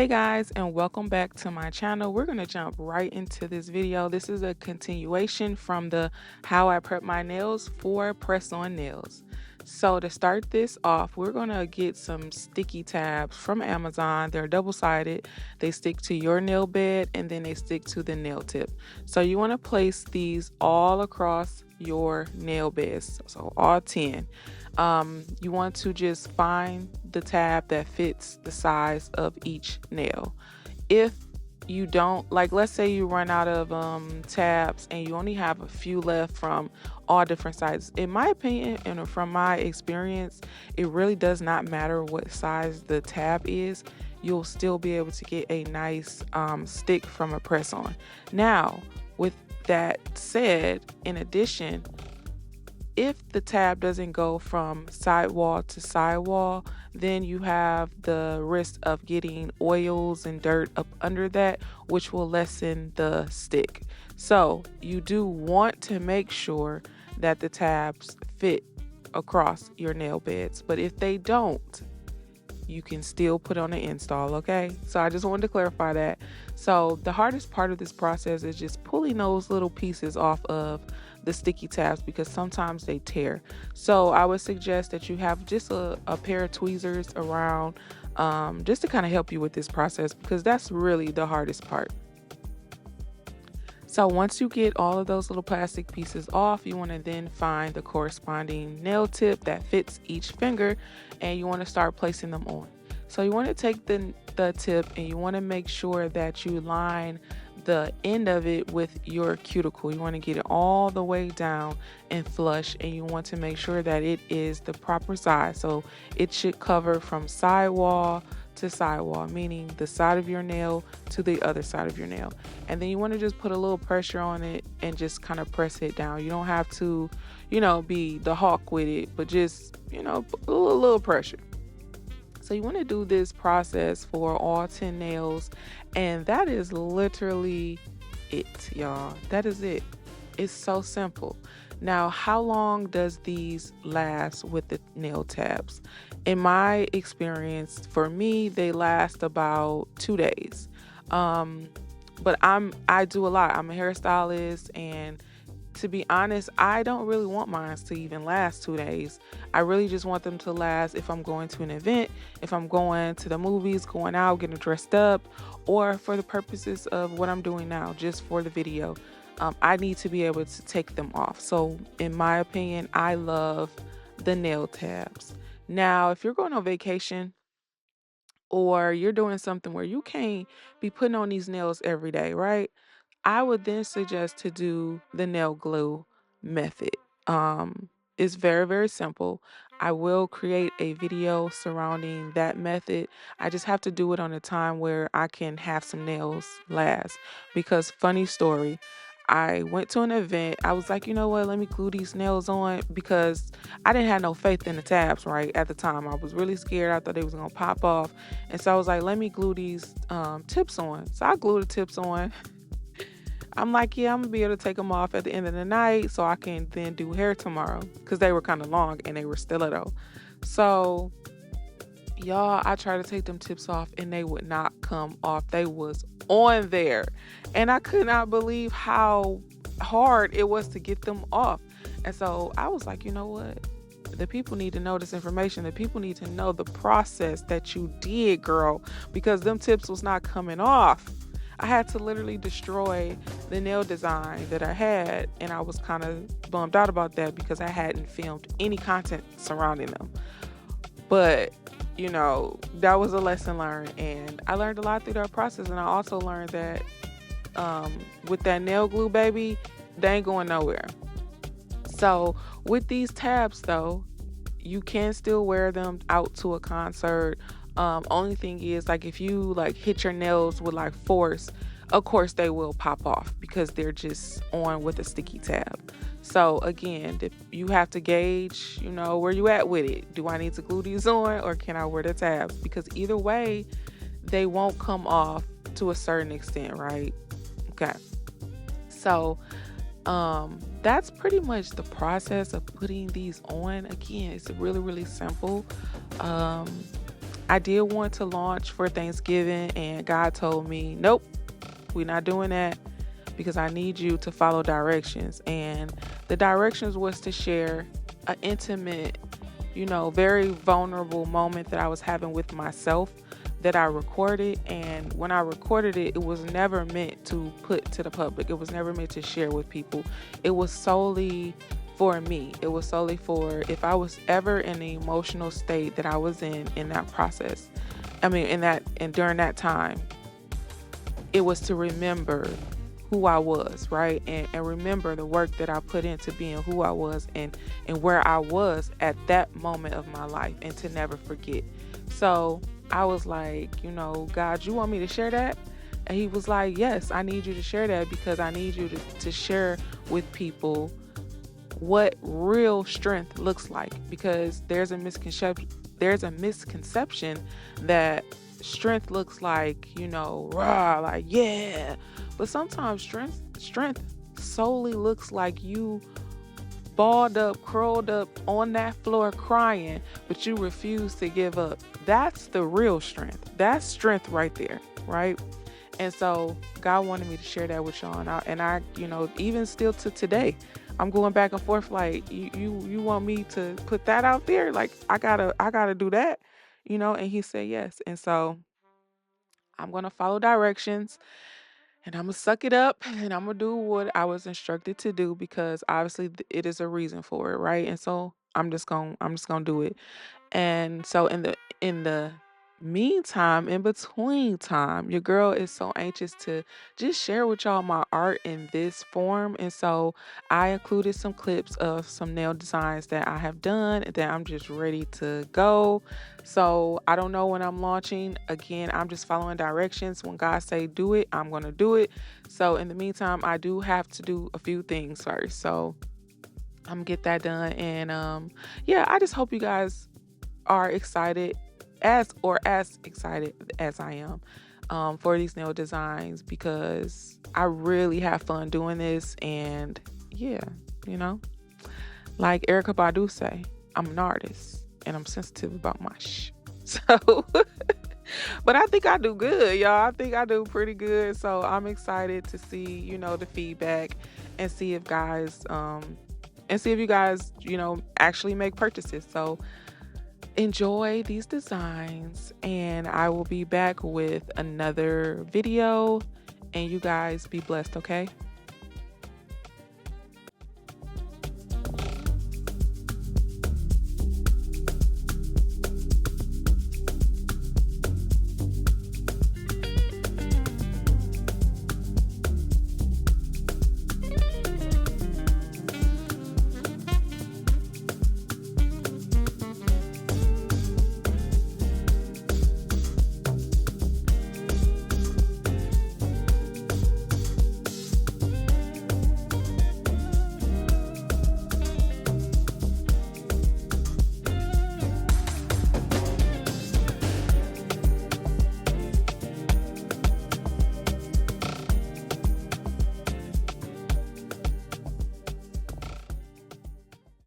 Hey guys, and welcome back to my channel. We're going to jump right into this video. This is a continuation from the how I prep my nails for press on nails. So to start this off, we're going to get some sticky tabs from Amazon. They're double-sided. They stick to your nail bed and then they stick to the nail tip. So you want to place these all across your nail beds, so all 10. You want to just find the tab that fits the size of each nail. If you don't, like, let's say you run out of tabs and you only have a few left from all different sizes. In my opinion and from my experience, it really does not matter what size the tab is. You'll still be able to get a nice stick from a press on. Now, with that said, in addition, if the tab doesn't go from sidewall to sidewall, then you have the risk of getting oils and dirt up under that, which will lessen the stick. So you do want to make sure that the tabs fit across your nail beds, but if they don't, you can still put on an install, okay? So I just wanted to clarify that. So the hardest part of this process is just pulling those little pieces off of the sticky tabs because sometimes they tear. So I would suggest that you have just a pair of tweezers around just to kind of help you with this process because that's really the hardest part. So once you get all of those little plastic pieces off, you want to then find the corresponding nail tip that fits each finger and you want to start placing them on. So you want to take the tip and you want to make sure that you line the end of it with your cuticle. You want to get it all the way down and flush, and you want to make sure that it is the proper size. So it should cover from sidewall to sidewall, meaning the side of your nail to the other side of your nail. And then you want to just put a little pressure on it and just kind of press it down. You don't have to, be the hawk with it, but just, a little pressure. So you want to do this process for all 10 nails, and that is literally it, y'all. That is it. It's so simple. Now, how long does these last with the nail tabs? In my experience, for me, they last about 2 days. But I do a lot. I'm a hairstylist, and to be honest, I don't really want mine to even last 2 days. I really just want them to last if I'm going to an event, if I'm going to the movies, going out, getting dressed up, or for the purposes of what I'm doing now, just for the video. I need to be able to take them off. So in my opinion, I love the nail tabs. Now, if you're going on vacation or you're doing something where you can't be putting on these nails every day, right? I would then suggest to do the nail glue method. It's very, very simple. I will create a video surrounding that method. I just have to do it on a time where I can have some nails last. Because funny story, I went to an event. I was like, you know what, let me glue these nails on because I didn't have no faith in the tabs, right? At the time, I was really scared. I thought they was going to pop off. And so I was like, let me glue these tips on. So I glued the tips on. I'm like, yeah, I'm gonna be able to take them off at the end of the night so I can then do hair tomorrow because they were kind of long and they were stiletto. So, y'all, I tried to take them tips off and they would not come off. They was on there. And I could not believe how hard it was to get them off. And so I was like, you know what? The people need to know this information. The people need to know the process that you did, girl, because them tips was not coming off. I had to literally destroy the nail design that I had, and I was kind of bummed out about that because I hadn't filmed any content surrounding them. But, that was a lesson learned, and I learned a lot through that process, and I also learned that with that nail glue, baby, they ain't going nowhere. So with these tabs, though, you can still wear them out to a concert. Only thing is, like, if you hit your nails with force, of course they will pop off because they're just on with a sticky tab. So again, if you have to gauge, where you at with it. Do I need to glue these on or can I wear the tabs? Because either way, they won't come off to a certain extent, right? Okay. So that's pretty much the process of putting these on. Again, it's really, really simple. I did want to launch for Thanksgiving, and God told me, nope, we're not doing that because I need you to follow directions. And the directions was to share an intimate, very vulnerable moment that I was having with myself that I recorded. And when I recorded it, it was never meant to put to the public. It was never meant to share with people. It was solely for me. It was solely for if I was ever in the emotional state that I was in that process. And during that time, it was to remember who I was, right? And remember the work that I put into being who I was and where I was at that moment of my life, and to never forget. So I was like, God, you want me to share that? And he was like, yes, I need you to share that because I need you to share with people what real strength looks like, because there's a misconception that strength looks like, rah, like, yeah. But sometimes strength solely looks like you balled up, curled up on that floor crying, but you refuse to give up. That's the real strength. That's strength right there, right? And so God wanted me to share that with y'all. And I even still to today, I'm going back and forth like, you want me to put that out there? Like I gotta do that, and he said yes. And so I'm gonna follow directions, and I'm gonna suck it up, and I'm gonna do what I was instructed to do, because obviously it is a reason for it, right? And so I'm just gonna do it. And so in the meantime, in between time, your girl is so anxious to just share with y'all my art in this form. And so I included some clips of some nail designs that I have done that I'm just ready to go. So I don't know when I'm launching. Again, I'm just following directions. When God say do it, I'm gonna do it. So in the meantime, I do have to do a few things first. So I'm gonna get that done. And yeah, I just hope you guys are excited as excited as I am for these nail designs, because I really have fun doing this. And yeah, you know, like Erica Badu say, I'm an artist and I'm sensitive about my So, but I think I do good, y'all. I think I do pretty good. So I'm excited to see, the feedback, and see if guys, and see if you guys, actually make purchases. So enjoy these designs, and I will be back with another video, and you guys be blessed, okay?